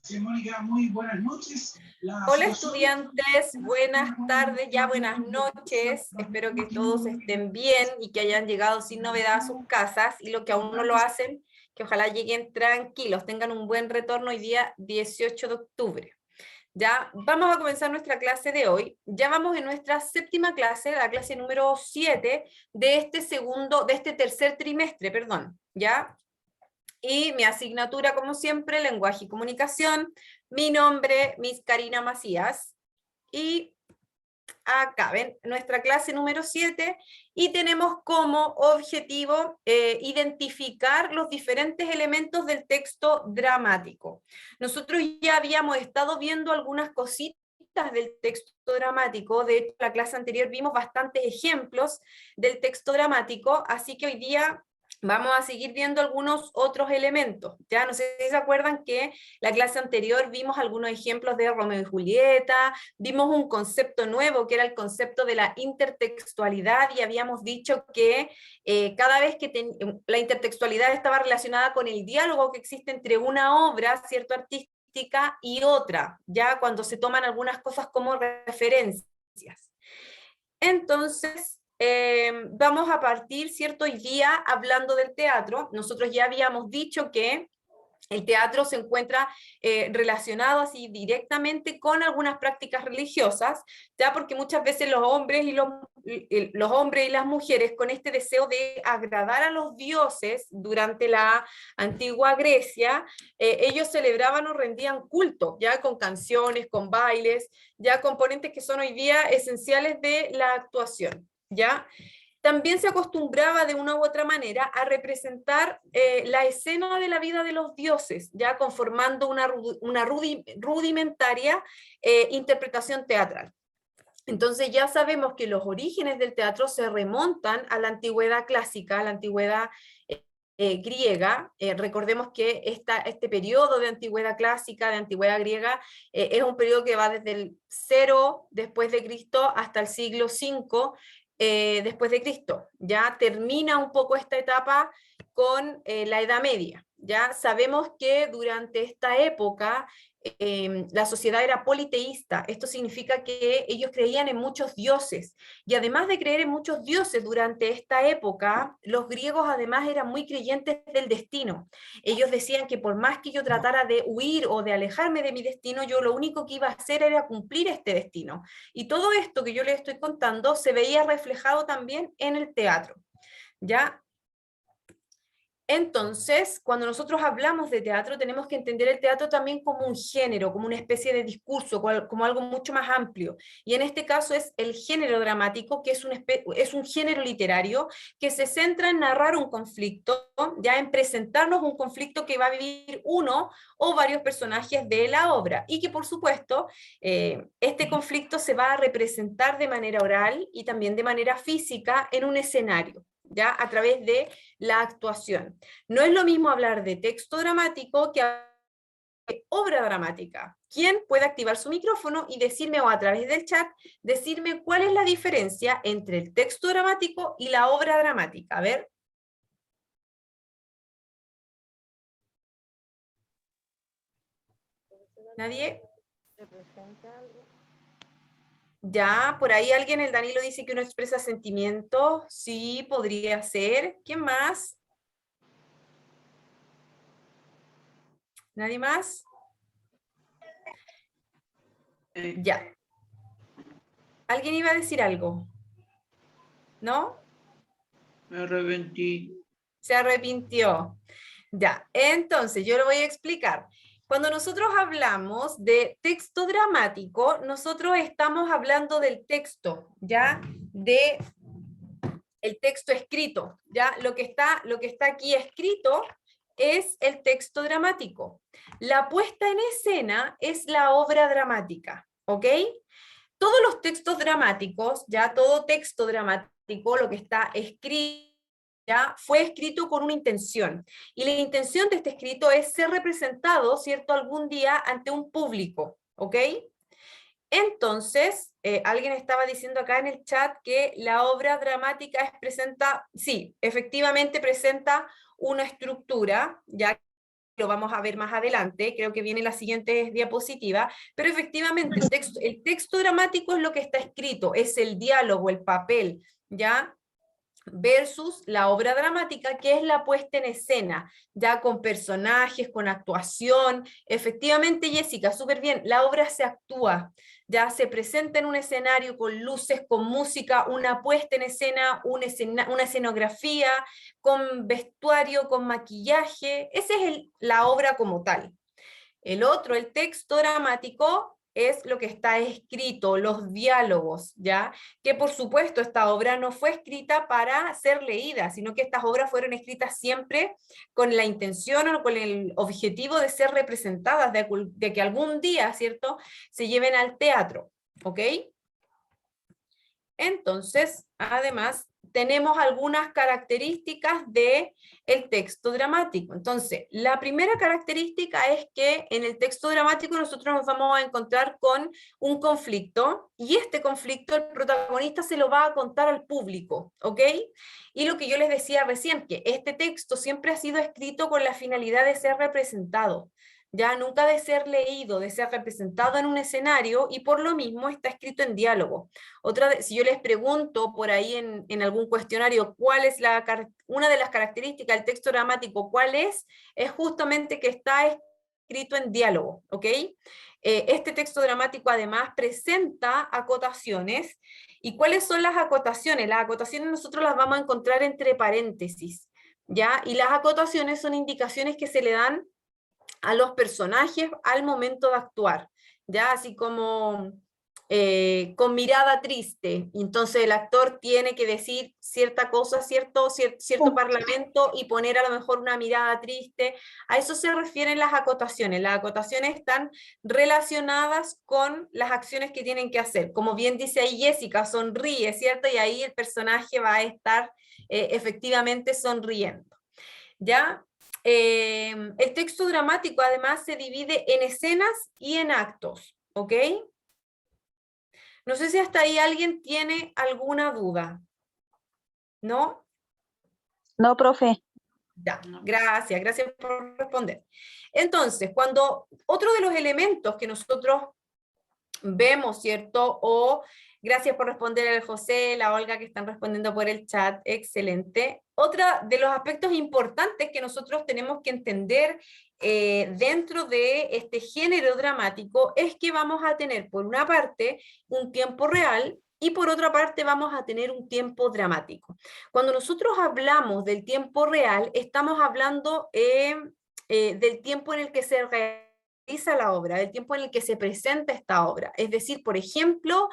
Sí, Mónica, muy buenas noches. Hola estudiantes, buenas tardes, ya buenas noches. Espero que todos estén bien y que hayan llegado sin novedad a sus casas, y los que aún no lo hacen, que ojalá lleguen tranquilos, tengan un buen retorno hoy día 18 de octubre. Ya vamos a comenzar nuestra clase de hoy. Ya vamos en nuestra séptima clase, la clase número 7 de este tercer trimestre, perdón, ¿ya? Y mi asignatura, como siempre, lenguaje y comunicación. Mi nombre, Miss Karina Macías. Y acá ven nuestra clase número 7 y tenemos como objetivo identificar los diferentes elementos del texto dramático. Nosotros ya habíamos estado viendo algunas cositas del texto dramático. De hecho, la clase anterior vimos bastantes ejemplos del texto dramático, así que hoy día vamos a seguir viendo algunos otros elementos. Ya no sé si se acuerdan que la clase anterior vimos algunos ejemplos de Romeo y Julieta, vimos un concepto nuevo que era el concepto de la intertextualidad, y habíamos dicho que cada vez que la intertextualidad estaba relacionada con el diálogo que existe entre una obra, ¿cierto?, artística y otra, ya cuando se toman algunas cosas como referencias. Entonces, vamos a partir, ¿cierto?, hoy día hablando del teatro. Nosotros ya habíamos dicho que el teatro se encuentra relacionado así directamente con algunas prácticas religiosas, ya porque muchas veces los hombres y las mujeres, con este deseo de agradar a los dioses durante la antigua Grecia, ellos celebraban o rendían culto, ya con canciones, con bailes, ya componentes que son hoy día esenciales de la actuación, ¿ya? También se acostumbraba de una u otra manera a representar la escena de la vida de los dioses, ya conformando una rudimentaria interpretación teatral. Entonces ya sabemos que los orígenes del teatro se remontan a la antigüedad clásica, a la antigüedad griega. Recordemos que este periodo de antigüedad clásica, de antigüedad griega, es un periodo que va desde el 0 después de Cristo hasta el siglo V después de Cristo. Ya termina un poco esta etapa con la Edad Media. Ya sabemos que durante esta época la sociedad era politeísta. Esto significa que ellos creían en muchos dioses, y además de creer en muchos dioses durante esta época, los griegos además eran muy creyentes del destino. Ellos decían que por más que yo tratara de huir o de alejarme de mi destino, yo lo único que iba a hacer era cumplir este destino. Y todo esto que yo les estoy contando se veía reflejado también en el teatro, ¿ya? Entonces, cuando nosotros hablamos de teatro, tenemos que entender el teatro también como un género, como una especie de discurso, como algo mucho más amplio. Y en este caso es el género dramático, que es un género literario que se centra en narrar un conflicto, ya en presentarnos un conflicto que va a vivir uno o varios personajes de la obra, y que por supuesto este conflicto se va a representar de manera oral y también de manera física en un escenario, ya a través de la actuación. No es lo mismo hablar de texto dramático que de obra dramática. ¿Quién puede activar su micrófono y decirme, o a través del chat, decirme cuál es la diferencia entre el texto dramático y la obra dramática? A ver. ¿Nadie? Ya, por ahí alguien, el Danilo, dice que uno expresa sentimientos. Sí, podría ser. ¿Quién más? ¿Nadie más? Ya. ¿Alguien iba a decir algo? ¿No? Me arrepentí. Se arrepintió. Ya, entonces yo lo voy a explicar. Cuando nosotros hablamos de texto dramático, nosotros estamos hablando del texto, ¿ya? De el texto escrito, ¿ya? Lo que está aquí escrito es el texto dramático. La puesta en escena es la obra dramática, ¿ok? Todos los textos dramáticos, ya todo texto dramático, lo que está escrito, ya fue escrito con una intención. Y la intención de este escrito es ser representado, ¿cierto?, algún día ante un público, ¿ok? Entonces, alguien estaba diciendo acá en el chat que la obra dramática presenta, sí, efectivamente presenta una estructura, ya lo vamos a ver más adelante, creo que viene la siguiente diapositiva, pero efectivamente el texto dramático es lo que está escrito, es el diálogo, el papel, ¿ya? Versus la obra dramática, que es la puesta en escena, ya con personajes, con actuación. Efectivamente, Jessica, súper bien, la obra se actúa, ya se presenta en un escenario con luces, con música, una puesta en escena, una escenografía, con vestuario, con maquillaje. Esa es la obra como tal. El otro, el texto dramático, es lo que está escrito, los diálogos, ¿ya? Que por supuesto esta obra no fue escrita para ser leída, sino que estas obras fueron escritas siempre con la intención o con el objetivo de ser representadas, de que algún día, ¿cierto?, se lleven al teatro, ¿ok? Entonces, además, tenemos algunas características del texto dramático. Entonces, la primera característica es que en el texto dramático nosotros nos vamos a encontrar con un conflicto, y este conflicto el protagonista se lo va a contar al público, ¿ok? Y lo que yo les decía recién, que este texto siempre ha sido escrito con la finalidad de ser representado, ya nunca de ser leído, de ser representado en un escenario, y por lo mismo está escrito en diálogo. Si yo les pregunto por ahí en algún cuestionario cuál es una de las características del texto dramático, ¿cuál es? Es justamente que está escrito en diálogo, ¿ok? Este texto dramático además presenta acotaciones. ¿Y cuáles son las acotaciones? Las acotaciones nosotros las vamos a encontrar entre paréntesis, ¿ya? Y las acotaciones son indicaciones que se le dan a los personajes al momento de actuar, ya así como con mirada triste, entonces el actor tiene que decir cierta cosa, cierto parlamento, y poner a lo mejor una mirada triste. A eso se refieren las acotaciones están relacionadas con las acciones que tienen que hacer, como bien dice ahí Jessica, sonríe, ¿cierto? Y ahí el personaje va a estar efectivamente sonriendo, ¿ya? El texto dramático además se divide en escenas y en actos, ¿ok? No sé si hasta ahí alguien tiene alguna duda, ¿no? No, profe. Ya, gracias por responder. Entonces, otro de los elementos que nosotros vemos, ¿cierto? Gracias por responder al José, la Olga, que están respondiendo por el chat, excelente. Otro de los aspectos importantes que nosotros tenemos que entender dentro de este género dramático es que vamos a tener, por una parte, un tiempo real, y por otra parte vamos a tener un tiempo dramático. Cuando nosotros hablamos del tiempo real, estamos hablando del tiempo en el que se realiza la obra, del tiempo en el que se presenta esta obra. Es decir, por ejemplo,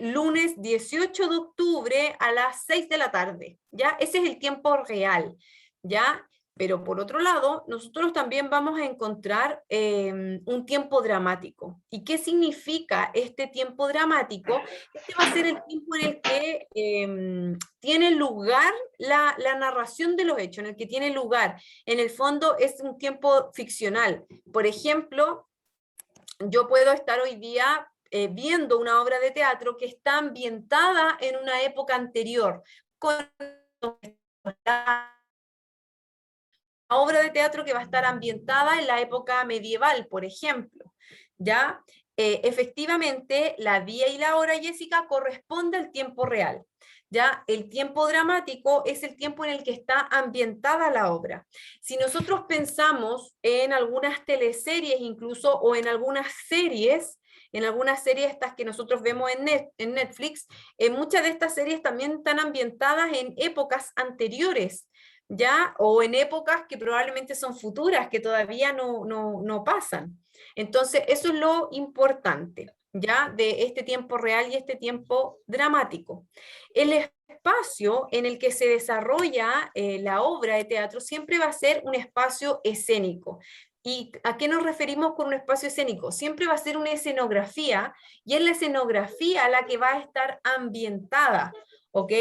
lunes 18 de octubre a las 6 de la tarde, ¿ya? Ese es el tiempo real, ¿ya? Pero por otro lado, nosotros también vamos a encontrar un tiempo dramático. ¿Y qué significa este tiempo dramático? Este va a ser el tiempo en el que tiene lugar la narración de los hechos, en el que tiene lugar. En el fondo es un tiempo ficcional. Por ejemplo, yo puedo estar hoy día viendo una obra de teatro que está ambientada en una época anterior, con obra de teatro que va a estar ambientada en la época medieval, por ejemplo, ¿ya? Efectivamente, la día y la hora, Jessica, corresponde al tiempo real, ¿ya? El tiempo dramático es el tiempo en el que está ambientada la obra. Si nosotros pensamos en algunas teleseries incluso, o en algunas series estas que nosotros vemos en Netflix, muchas de estas series también están ambientadas en épocas anteriores, ¿ya? O en épocas que probablemente son futuras, que todavía no pasan. Entonces, eso es lo importante, ¿ya? De este tiempo real y este tiempo dramático. El espacio en el que se desarrolla la obra de teatro siempre va a ser un espacio escénico. ¿Y a qué nos referimos con un espacio escénico? Siempre va a ser una escenografía, y es la escenografía la que va a estar ambientada, ¿ok?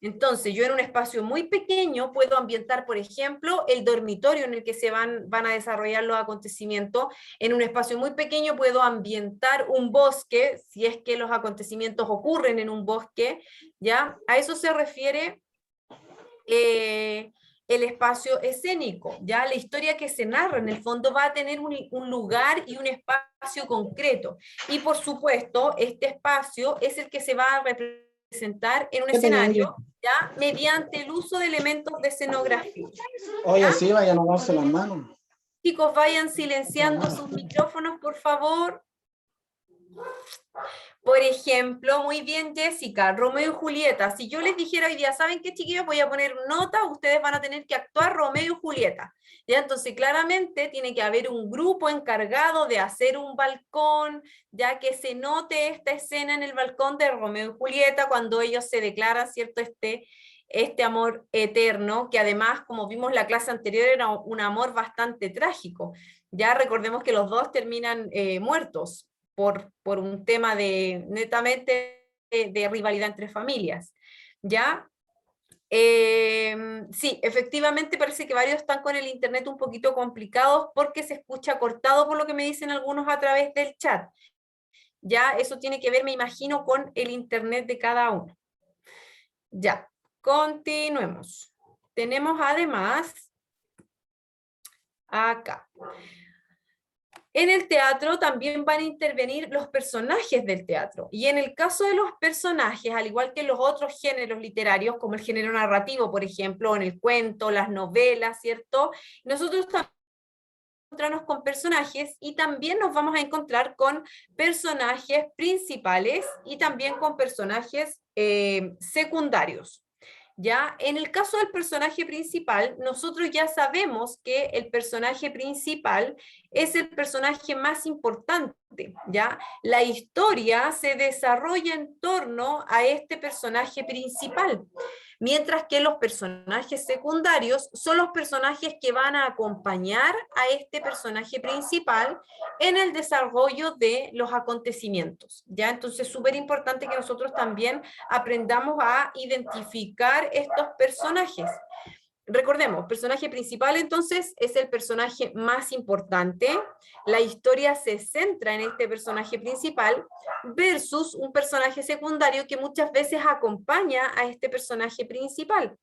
Entonces, yo en un espacio muy pequeño puedo ambientar, por ejemplo, el dormitorio en el que se van a desarrollar los acontecimientos. En un espacio muy pequeño puedo ambientar un bosque, si es que los acontecimientos ocurren en un bosque, ¿ya? A eso se refiere el espacio escénico, ya la historia que se narra en el fondo va a tener un lugar y un espacio concreto. Y por supuesto, este espacio es el que se va a representar en un escenario, ya mediante el uso de elementos de escenografía. Oye, sí, vayan a lavarse las manos. Chicos, vayan silenciando sus micrófonos, por favor. Por ejemplo, muy bien, Jessica, Romeo y Julieta. Si yo les dijera hoy día, ¿saben qué, chiquillos? Voy a poner nota, ustedes van a tener que actuar Romeo y Julieta. ¿Ya? Entonces, claramente tiene que haber un grupo encargado de hacer un balcón, ya que se note esta escena en el balcón de Romeo y Julieta cuando ellos se declaran, ¿cierto? Este amor eterno, que además, como vimos en la clase anterior, era un amor bastante trágico. Ya recordemos que los dos terminan muertos por un tema netamente de rivalidad entre familias. ¿Ya? Sí, efectivamente parece que varios están con el internet un poquito complicados porque se escucha cortado por lo que me dicen algunos a través del chat. Ya, eso tiene que ver, me imagino, con el internet de cada uno. Ya, continuemos. Tenemos además acá. En el teatro también van a intervenir los personajes del teatro. Y en el caso de los personajes, al igual que en los otros géneros literarios, como el género narrativo, por ejemplo, en el cuento, las novelas, ¿cierto? Nosotros también encontrarnos con personajes y también nos vamos a encontrar con personajes principales y también con personajes secundarios. ¿Ya? En el caso del personaje principal, nosotros ya sabemos que el personaje principal es el personaje más importante, ¿ya? La historia se desarrolla en torno a este personaje principal, mientras que los personajes secundarios son los personajes que van a acompañar a este personaje principal en el desarrollo de los acontecimientos, ¿ya? Entonces es súper importante que nosotros también aprendamos a identificar estos personajes. Recordemos, personaje principal entonces es el personaje más importante, la historia se centra en este personaje principal versus un personaje secundario que muchas veces acompaña a este personaje principal.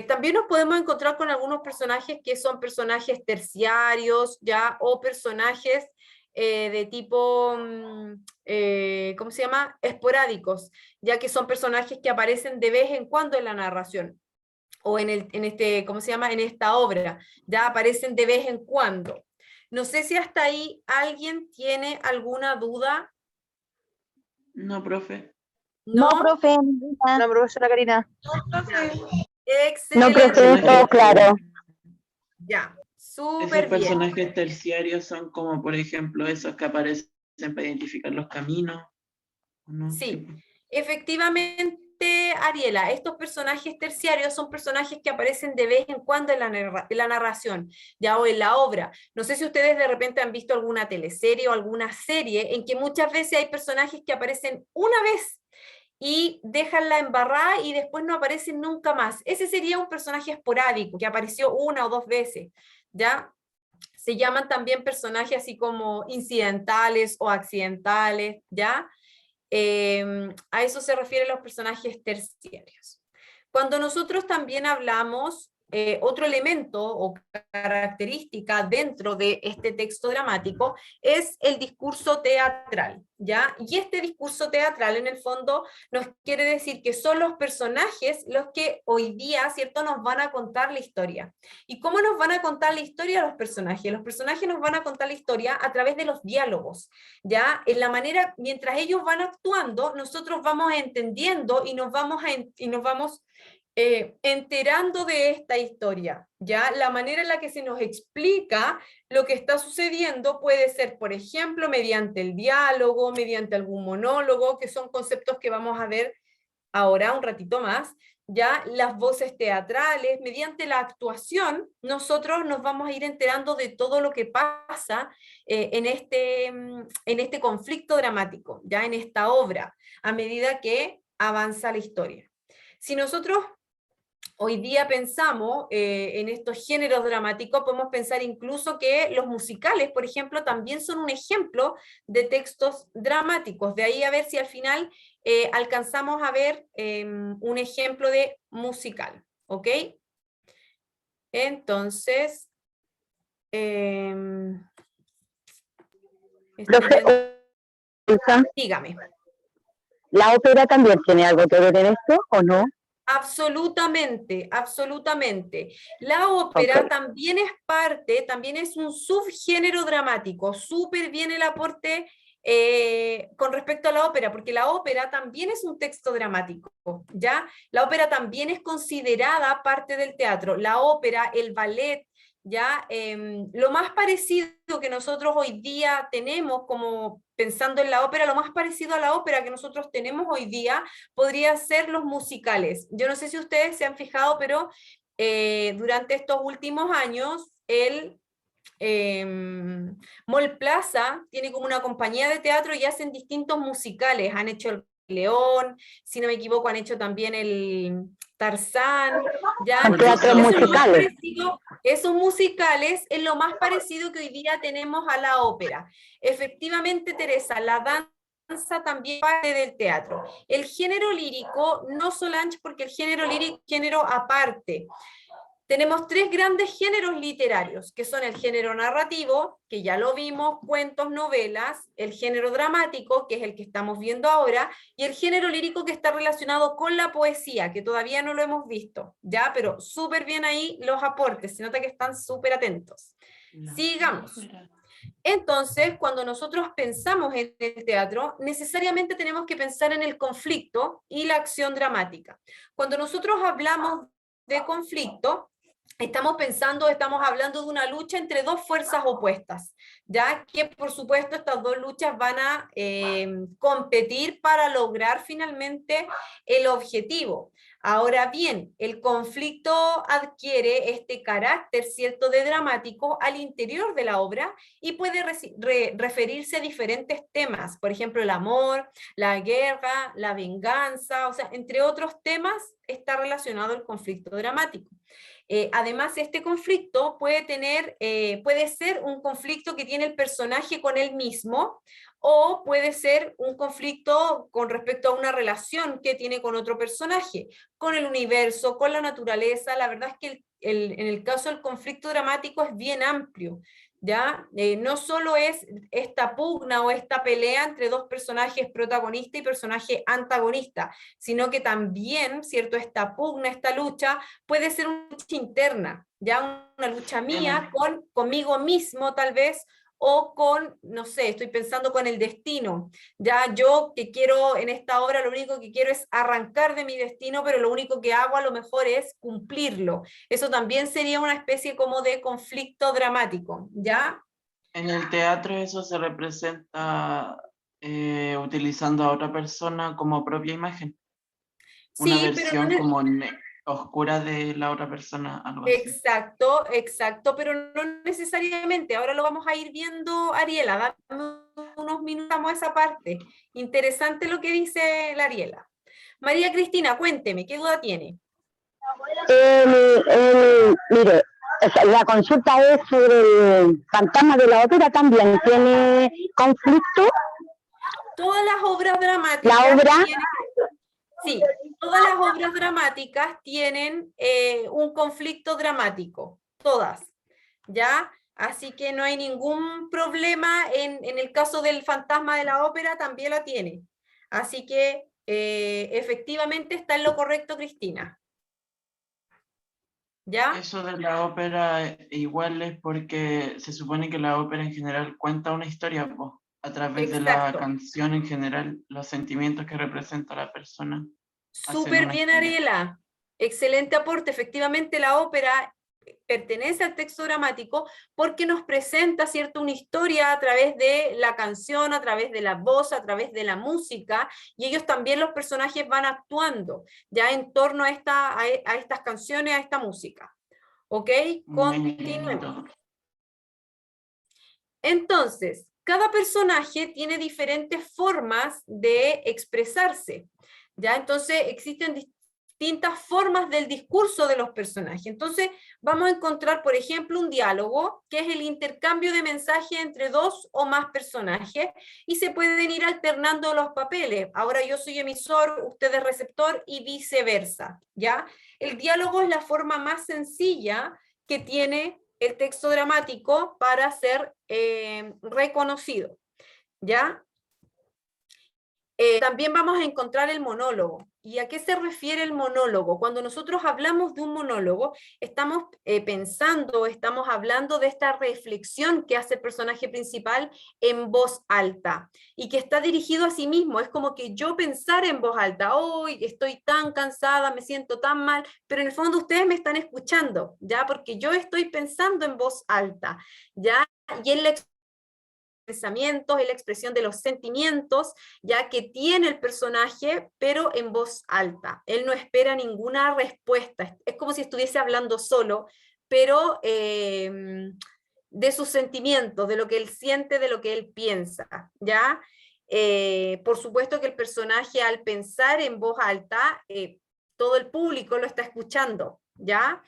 También nos podemos encontrar con algunos personajes que son personajes terciarios, ya, o personajes de tipo, ¿cómo se llama? Esporádicos, ya que son personajes que aparecen de vez en cuando en la narración o ¿cómo se llama? En esta obra, ya aparecen de vez en cuando. No sé si hasta ahí alguien tiene alguna duda. No, profe. No, ¿No? profe, ninguna. La profesora Karina. No, Excelente. profe, todo claro. Ya, Esos súper bien. personajes terciarios son como, por ejemplo, esos que aparecen para identificar los caminos. ¿No? Sí, efectivamente, Ariela, estos personajes terciarios son personajes que aparecen de vez en cuando en la narración, ya o en la obra. No sé si ustedes de repente han visto alguna teleserie o alguna serie en que muchas veces hay personajes que aparecen una vez y dejan la embarrada y después no aparecen nunca más. Ese sería un personaje esporádico que apareció una o dos veces, ¿ya? Se llaman también personajes así como incidentales o accidentales, ¿ya? A eso se refieren los personajes terciarios. Cuando nosotros también hablamos, otro elemento o característica dentro de este texto dramático es el discurso teatral, ¿ya? Y este discurso teatral en el fondo nos quiere decir que son los personajes los que hoy día, ¿cierto?, nos van a contar la historia. ¿Y cómo nos van a contar la historia los personajes? Los personajes nos van a contar la historia a través de los diálogos, ¿ya? En la manera, mientras ellos van actuando, nosotros vamos entendiendo y nos vamos enterando de esta historia, ¿ya? La manera en la que se nos explica lo que está sucediendo puede ser, por ejemplo, mediante el diálogo, mediante algún monólogo, que son conceptos que vamos a ver ahora un ratito más, ya las voces teatrales, mediante la actuación, nosotros nos vamos a ir enterando de todo lo que pasa en este conflicto dramático, ya en esta obra, a medida que avanza la historia. Si nosotros hoy día pensamos en estos géneros dramáticos, podemos pensar incluso que los musicales, por ejemplo, también son un ejemplo de textos dramáticos. De ahí a ver si al final alcanzamos a ver un ejemplo de musical, ¿ok? Entonces, estoy Profe, viendo- Elsa, dígame. ¿la ópera también tiene algo que ver en esto o no? Absolutamente, absolutamente. La ópera Ok. también es parte, también es un subgénero dramático. Súper bien el aporte con respecto a la ópera, porque la ópera también es un texto dramático, ¿ya? La ópera también es considerada parte del teatro. La ópera, el ballet, ¿ya? Lo más parecido que nosotros hoy día tenemos, como pensando en la ópera, lo más parecido a la ópera que nosotros tenemos hoy día podría ser los musicales. Yo no sé si ustedes se han fijado, pero durante estos últimos años, Mall Plaza tiene como una compañía de teatro y hacen distintos musicales. Han hecho el León, si no me equivoco, han hecho también el Tarzán, ¿ya? Son Entonces, teatros eso es lo más musicales. parecido, esos musicales es lo más parecido que hoy día tenemos a la ópera. Efectivamente, Teresa, la danza también parte del teatro. El género lírico, no Solange, porque el género lírico es género aparte. Tenemos tres grandes géneros literarios, que son el género narrativo, que ya lo vimos, cuentos, novelas, el género dramático, que es el que estamos viendo ahora, y el género lírico que está relacionado con la poesía, que todavía no lo hemos visto, ¿ya? Pero súper bien ahí los aportes, se nota que están súper atentos. Sigamos. Entonces, cuando nosotros pensamos en el teatro, necesariamente tenemos que pensar en el conflicto y la acción dramática. Cuando nosotros hablamos de conflicto, estamos hablando de una lucha entre dos fuerzas opuestas, ya que por supuesto estas dos luchas van a competir para lograr finalmente el objetivo. Ahora bien, el conflicto adquiere este carácter, ¿cierto?, de dramático al interior de la obra y puede referirse a diferentes temas, por ejemplo, el amor, la guerra, la venganza, o sea, entre otros temas está relacionado el conflicto dramático. Además, este conflicto puede ser un conflicto que tiene el personaje con él mismo, o puede ser un conflicto con respecto a una relación que tiene con otro personaje, con el universo, con la naturaleza. La verdad es que en el caso del conflicto dramático es bien amplio, ¿ya? No solo es esta pugna o esta pelea entre dos personajes protagonista y personaje antagonista, sino que también, ¿cierto?, esta pugna, esta lucha, puede ser una lucha interna, ya una lucha mía conmigo mismo tal vez, o con, no sé, estoy pensando con el destino, ya yo que quiero en esta obra, lo único que quiero es arrancar de mi destino, pero lo único que hago a lo mejor es cumplirlo. Eso también sería una especie como de conflicto dramático, ¿ya? En el teatro eso se representa utilizando a otra persona como propia imagen. Una Sí, pero versión no, como oscura de la otra persona, algo así. exacto, exacto, pero no necesariamente. Ahora lo vamos a ir viendo, Ariela, dame unos minutos a esa parte. Interesante lo que dice la Ariela. María Cristina, cuénteme, ¿qué duda tiene? Mire, o sea, la consulta es sobre el fantasma de la ópera también. ¿Tiene conflicto Todas las obras dramáticas la obra? sí, todas las obras dramáticas tienen un conflicto dramático, todas, ¿ya? Así que no hay ningún problema en el caso del fantasma de la ópera, también la tiene. Así que efectivamente está en lo correcto, Cristina. ¿Ya? Eso de la ópera igual es porque se supone que la ópera en general cuenta una historia, po, a través de la Exacto. canción en general, los sentimientos que representa la persona, hacen Súper una bien, historia. Ariela. Excelente aporte. Efectivamente, la ópera pertenece al texto dramático porque nos presenta, ¿cierto?, una historia a través de la canción, a través de la voz, a través de la música, y ellos también, los personajes, van actuando ya en torno a estas canciones, a esta música. ¿Ok? Muy Continuemos. bonito. Entonces, cada personaje tiene diferentes formas de expresarse, ¿ya? Entonces, existen distintas formas del discurso de los personajes. Entonces, vamos a encontrar, por ejemplo, un diálogo, que es el intercambio de mensajes entre dos o más personajes, y se pueden ir alternando los papeles. Ahora yo soy emisor, usted es receptor, y viceversa, ¿ya? El diálogo es la forma más sencilla que tiene el texto dramático para ser reconocido, ¿ya? También vamos a encontrar el monólogo. ¿Y a qué se refiere el monólogo? Cuando nosotros hablamos de un monólogo, estamos pensando, estamos hablando de esta reflexión que hace el personaje principal en voz alta, y que está dirigido a sí mismo. Es como que yo pensara en voz alta, hoy estoy tan cansada, me siento tan mal, pero en el fondo ustedes me están escuchando, ¿ya? Porque yo estoy pensando en voz alta, ¿ya? Y en la pensamientos, es la expresión de los sentimientos, ya que tiene el personaje, pero en voz alta. Él no espera ninguna respuesta, es como si estuviese hablando solo, pero de sus sentimientos, de lo que él siente, de lo que él piensa, ¿ya? Por supuesto que el personaje, al pensar en voz alta, todo el público lo está escuchando, ¿ya?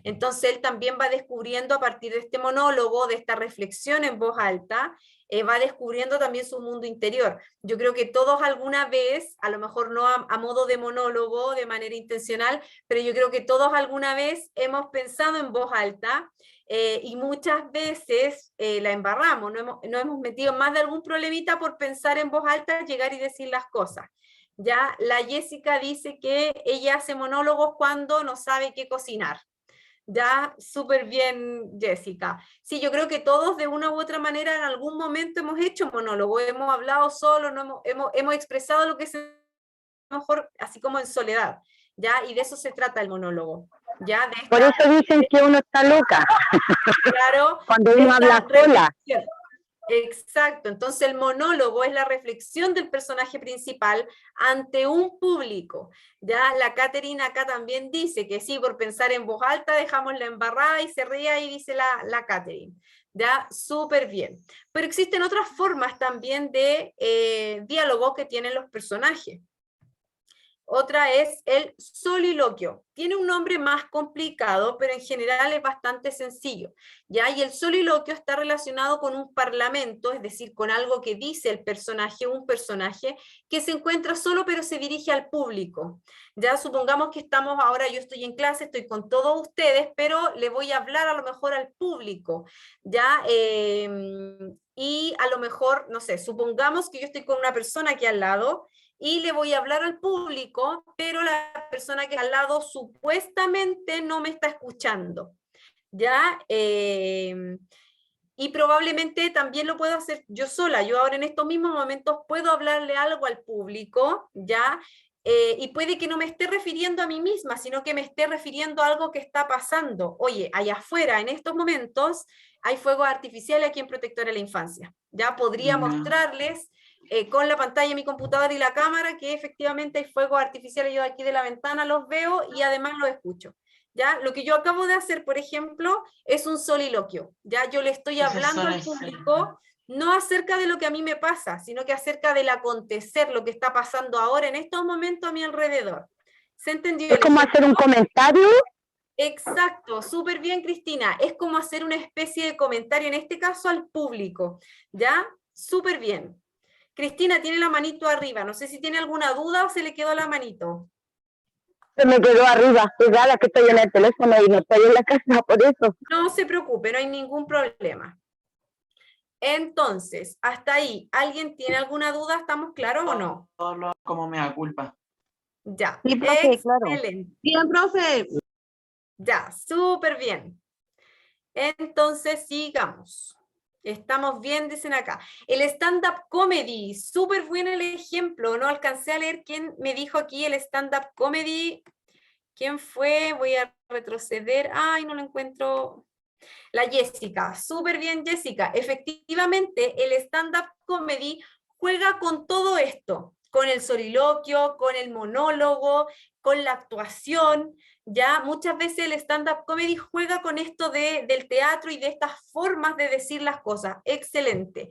Entonces él también va descubriendo a partir de este monólogo, de esta reflexión en voz alta, va descubriendo también su mundo interior. Yo creo que todos alguna vez, a lo mejor no a modo de monólogo, de manera intencional, pero yo creo que todos alguna vez hemos pensado en voz alta, y muchas veces la embarramos, no hemos metido más de algún problemita por pensar en voz alta, llegar y decir las cosas. Ya la Jessica dice que ella hace monólogos cuando no sabe qué cocinar. Ya, súper bien, Jessica. Sí, yo creo que todos de una u otra manera en algún momento hemos hecho monólogo, hemos hablado solo, no hemos expresado lo que es mejor, así como en soledad, ¿ya? Y de eso se trata el monólogo, ¿ya? De Por eso dicen que uno está loca, claro, cuando de uno esta habla sola. reflexión. Exacto, entonces el monólogo es la reflexión del personaje principal ante un público. Ya la Catherine acá también dice que sí, por pensar en voz alta dejamos la embarrada y se ríe y dice la Catherine. Ya, súper bien. Pero existen otras formas también de diálogo que tienen los personajes. Otra es el soliloquio. Tiene un nombre más complicado, pero en general es bastante sencillo, ¿ya? Y el soliloquio está relacionado con un parlamento, es decir, con algo que dice el personaje, un personaje, que se encuentra solo pero se dirige al público. Ya supongamos que estamos ahora, yo estoy en clase, estoy con todos ustedes, pero le voy a hablar a lo mejor al público, ¿ya? Y a lo mejor, no sé, supongamos que yo estoy con una persona aquí al lado, y le voy a hablar al público, pero la persona que está al lado supuestamente no me está escuchando, ¿ya? Y probablemente también lo puedo hacer yo sola. Yo ahora en estos mismos momentos puedo hablarle algo al público, ¿ya? Y puede que no me esté refiriendo a mí misma, sino que me esté refiriendo a algo que está pasando. Oye, allá afuera, en estos momentos, hay fuegos artificiales aquí en Protectora de la Infancia. Ya podría mostrarles con la pantalla de mi computador y la cámara que efectivamente hay fuegos artificiales. Yo de aquí de la ventana los veo y además los escucho. ¿Ya? Lo que yo acabo de hacer, por ejemplo, es un soliloquio. ¿Ya? Yo le estoy hablando al público, no acerca de lo que a mí me pasa, sino que acerca del acontecer, lo que está pasando ahora, en estos momentos a mi alrededor. ¿Se entendió? Es como hacer un comentario. Exacto, súper bien, Cristina. Es como hacer una especie de comentario, en este caso al público. ¿Ya? Súper bien. Cristina tiene la manito arriba. No sé si tiene alguna duda o se le quedó la manito. Se me quedó arriba, es rara que estoy en el teléfono y no estoy en la casa, por eso. No se preocupe, no hay ningún problema. Entonces, hasta ahí, ¿alguien tiene alguna duda? ¿Estamos claros o no? Todo como me da culpa. Ya, Sí, profe, claro. excelente. Bien, profe. Ya, súper bien. Entonces, sigamos. Estamos bien, dicen acá. El stand-up comedy, súper bueno el ejemplo. No alcancé a leer quién me dijo aquí el stand-up comedy. ¿Quién fue? Voy a retroceder. Ay, no lo encuentro. La Jessica, súper bien Jessica. Efectivamente, el stand-up comedy juega con todo esto, con el soliloquio, con el monólogo, con la actuación. Ya muchas veces el stand-up comedy juega con esto del teatro y de estas formas de decir las cosas. Excelente.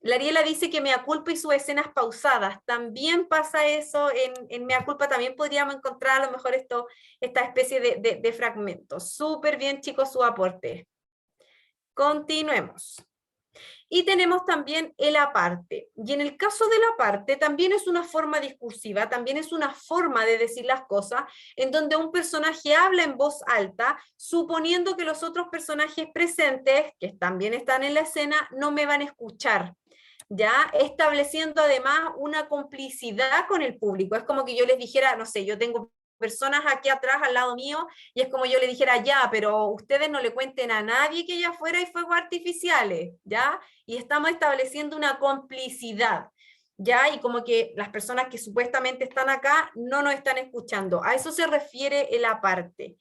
La Ariela dice que Mea Culpa y sus escenas pausadas. También pasa eso en Mea Culpa, también podríamos encontrar a lo mejor esta especie de fragmentos. Súper bien, chicos, su aporte. Continuemos. Y tenemos también el aparte. Y en el caso del aparte también es una forma discursiva, también es una forma de decir las cosas, en donde un personaje habla en voz alta, suponiendo que los otros personajes presentes, que también están en la escena, no me van a escuchar. Ya estableciendo además una complicidad con el público. Es como que yo les dijera, no sé, yo tengo personas aquí atrás al lado mío y es como yo le dijera, ya, pero ustedes no le cuenten a nadie que allá afuera hay fuegos artificiales, ¿ya? Y estamos estableciendo una complicidad, ¿ya? Y como que las personas que supuestamente están acá no nos están escuchando. A eso se refiere el aparte.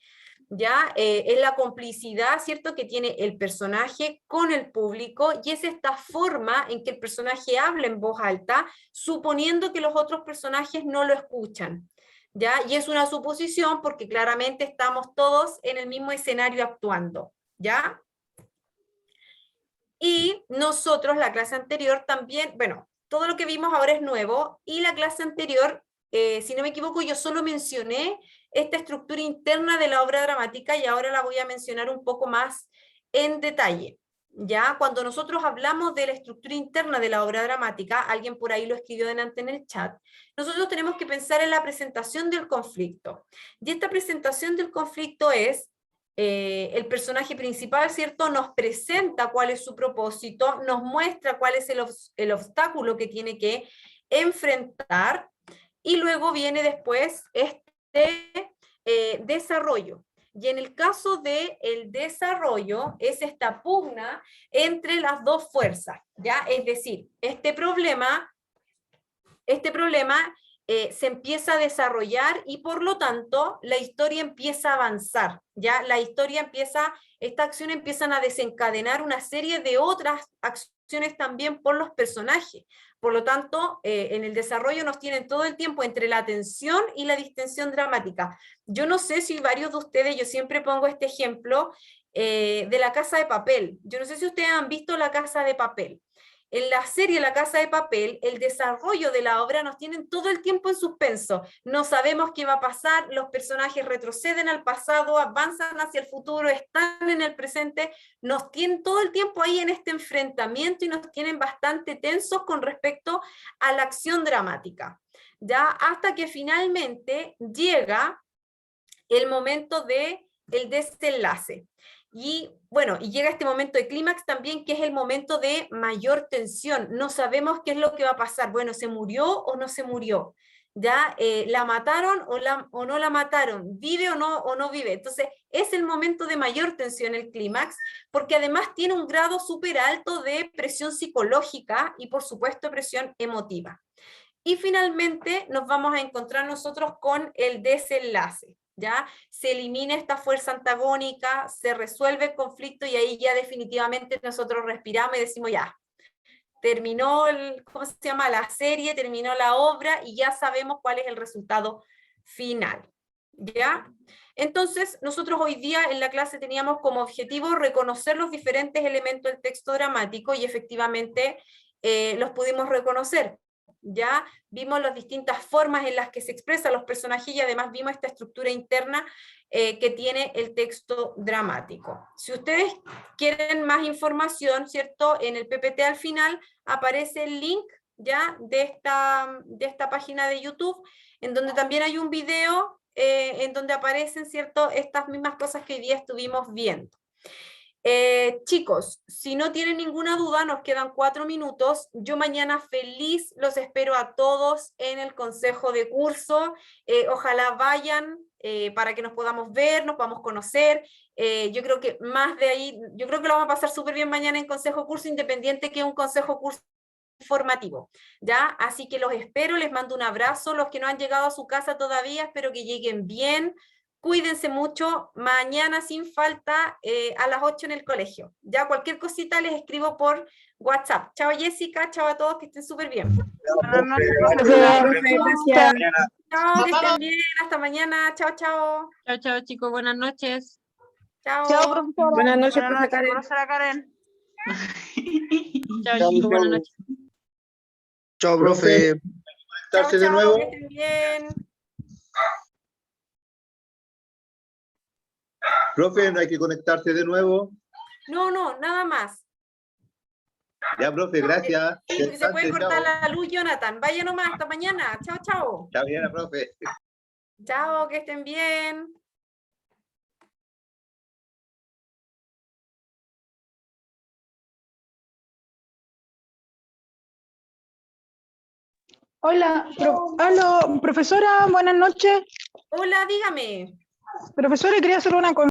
¿Ya? Es la complicidad, ¿cierto?, que tiene el personaje con el público, y es esta forma en que el personaje habla en voz alta, suponiendo que los otros personajes no lo escuchan, ¿ya? Y es una suposición porque claramente estamos todos en el mismo escenario actuando, ¿ya? Y nosotros, la clase anterior también, bueno, todo lo que vimos ahora es nuevo, y la clase anterior, si no me equivoco, yo solo mencioné esta estructura interna de la obra dramática, y ahora la voy a mencionar un poco más en detalle. Ya, cuando nosotros hablamos de la estructura interna de la obra dramática, alguien por ahí lo escribió delante en el chat, nosotros tenemos que pensar en la presentación del conflicto. Y esta presentación del conflicto es, el personaje principal, ¿cierto?, nos presenta cuál es su propósito, nos muestra cuál es el obstáculo que tiene que enfrentar, y luego viene después este desarrollo. Y en el caso del desarrollo es esta pugna entre las dos fuerzas, ¿ya? Es decir, este problema se empieza a desarrollar, y por lo tanto la historia empieza a avanzar, ¿ya? La historia empieza, esta acción empiezan a desencadenar una serie de otras acciones también por los personajes. Por lo tanto, en el desarrollo nos tienen todo el tiempo entre la tensión y la distensión dramática. Yo no sé si varios de ustedes, yo siempre pongo este ejemplo de La Casa de Papel. Yo no sé si ustedes han visto La Casa de Papel. En la serie La Casa de Papel, el desarrollo de la obra nos tienen todo el tiempo en suspenso. No sabemos qué va a pasar, los personajes retroceden al pasado, avanzan hacia el futuro, están en el presente, nos tienen todo el tiempo ahí en este enfrentamiento y nos tienen bastante tensos con respecto a la acción dramática. Ya hasta que finalmente llega el momento del desenlace. Y bueno, y llega este momento de clímax también, que es el momento de mayor tensión. No sabemos qué es lo que va a pasar. Bueno, ¿se murió o no se murió? ¿Ya? ¿La mataron o no la mataron? ¿Vive o no vive? Entonces, es el momento de mayor tensión, el clímax, porque además tiene un grado súper alto de presión psicológica y, por supuesto, presión emotiva. Y finalmente nos vamos a encontrar nosotros con el desenlace. ¿Ya? Se elimina esta fuerza antagónica, se resuelve el conflicto, y ahí ya definitivamente nosotros respiramos y decimos ya, terminó ¿cómo se llama?, la serie, terminó la obra, y ya sabemos cuál es el resultado final. ¿Ya? Entonces, nosotros hoy día en la clase teníamos como objetivo reconocer los diferentes elementos del texto dramático, y efectivamente los pudimos reconocer. Ya vimos las distintas formas en las que se expresan los personajes, y además vimos esta estructura interna que tiene el texto dramático. Si ustedes quieren más información, ¿cierto?, en el PPT al final aparece el link ya de esta página de YouTube, en donde también hay un video en donde aparecen, ¿cierto?, estas mismas cosas que hoy día estuvimos viendo. Chicos, si no tienen ninguna duda, nos quedan 4 minutos. Yo mañana feliz los espero a todos en el consejo de curso. Ojalá vayan para que nos podamos ver, nos podamos conocer. Yo creo que más de ahí, yo creo que lo vamos a pasar súper bien mañana en consejo curso, independiente que es un consejo curso formativo, ¿ya? Así que los espero, les mando un abrazo. Los que no han llegado a su casa todavía, espero que lleguen bien. Cuídense mucho, mañana sin falta a las 8 en el colegio. Ya cualquier cosita les escribo por WhatsApp. Chao Jessica, chao a todos, que estén súper bien. Buenas noches, Gracias. Chao, que estén bien, hasta mañana. Chao, chao. Chao, chao, chicos, buenas noches. Chao. Buenas noches, Buenas profe noches, Karen. profesora Karen. Chao, Chao, chicos, buenas chao. noches. Chao, profe. Chao, Conectarse de chao, nuevo. que estén bien. Profe, no hay que conectarse de nuevo. No, nada más. Ya, profe, gracias. Sí, porque se puede Descanse, cortar chao. la luz, Jonathan. Vaya nomás, hasta mañana. Chao, chao. Chao, bien, profe. Chao, que estén bien. Hola, aló, profesora, buenas noches. Hola, dígame. Profesora, quería hacer una consulta.